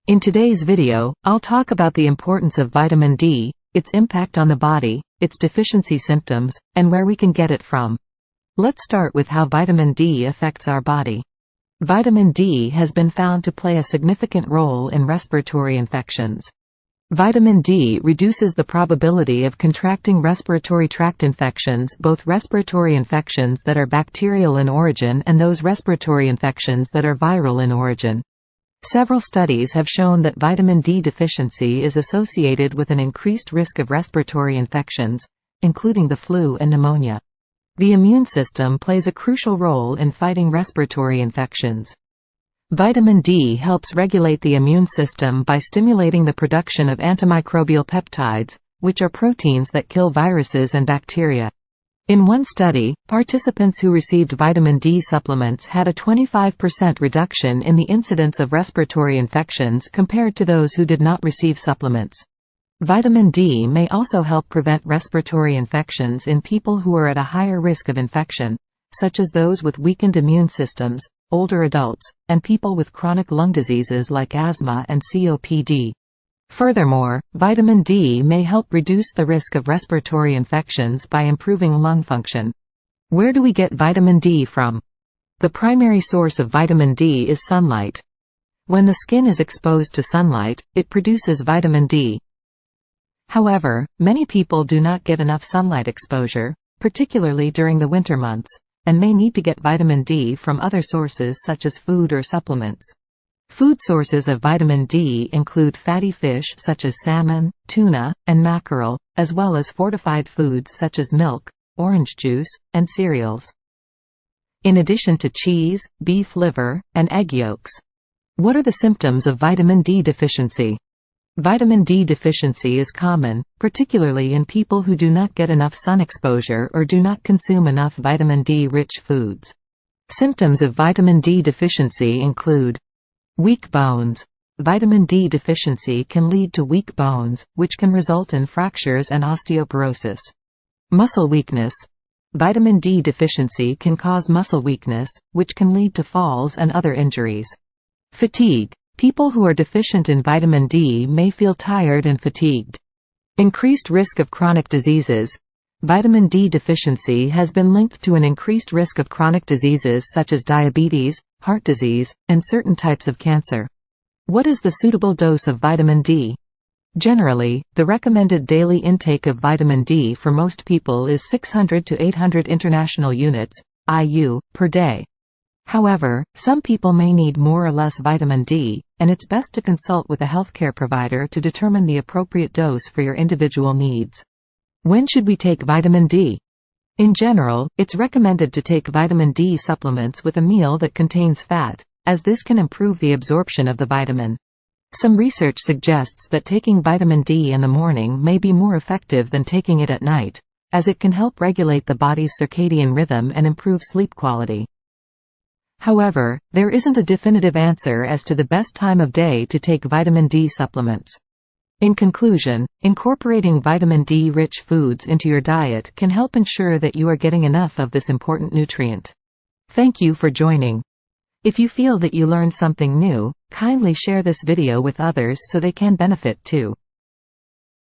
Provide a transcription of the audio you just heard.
In today's video, I'll talk about the importance of vitamin D, its impact on the body, its deficiency symptoms, and where we can get it from. Let's start with how vitamin D affects our body. Vitamin D has been found to play a significant role in respiratory infections. Vitamin D reduces the probability of contracting respiratory tract infections, both respiratory infections that are bacterial in origin and those respiratory infections that are viral in origin. Several studies have shown that vitamin D deficiency is associated with an increased risk of respiratory infections, including the flu and pneumonia. The immune system plays a crucial role in fighting respiratory infections. Vitamin D helps regulate the immune system by stimulating the production of antimicrobial peptides, which are proteins that kill viruses and bacteria. In one study, participants who received vitamin D supplements had a 25% reduction in the incidence of respiratory infections compared to those who did not receive supplements. Vitamin D may also help prevent respiratory infections in people who are at a higher risk of infection, such as those with weakened immune systems, older adults, and people with chronic lung diseases like asthma and COPD. Furthermore, vitamin D may help reduce the risk of respiratory infections by improving lung function. Where do we get vitamin D from? The primary source of vitamin D is sunlight. When the skin is exposed to sunlight, it produces vitamin D. However, many people do not get enough sunlight exposure, particularly during the winter months, and may need to get vitamin D from other sources such as food or supplements. Food sources of vitamin D include fatty fish such as salmon, tuna, and mackerel, as well as fortified foods such as milk, orange juice, and cereals. In addition to cheese, beef liver, and egg yolks. What are the symptoms of vitamin D deficiency? Vitamin D deficiency is common, particularly in people who do not get enough sun exposure or do not consume enough vitamin D-rich foods. Symptoms of vitamin D deficiency include weak bones. Vitamin D deficiency can lead to weak bones, which can result in fractures and osteoporosis. Muscle weakness. Vitamin D deficiency can cause muscle weakness, which can lead to falls and other injuries. Fatigue. People who are deficient in vitamin D may feel tired and fatigued. Increased risk of chronic diseases. Vitamin D deficiency has been linked to an increased risk of chronic diseases such as diabetes, heart disease, and certain types of cancer. What is the suitable dose of vitamin D? Generally, the recommended daily intake of vitamin D for most people is 600 to 800 international units, IU, per day. However, some people may need more or less vitamin D, and it's best to consult with a healthcare provider to determine the appropriate dose for your individual needs. When should we take vitamin D? In general, it's recommended to take vitamin D supplements with a meal that contains fat, as this can improve the absorption of the vitamin. Some research suggests that taking vitamin D in the morning may be more effective than taking it at night, as it can help regulate the body's circadian rhythm and improve sleep quality. However, there isn't a definitive answer as to the best time of day to take vitamin D supplements. In conclusion, incorporating vitamin D-rich foods into your diet can help ensure that you are getting enough of this important nutrient. Thank you for joining. If you feel that you learned something new, kindly share this video with others so they can benefit too.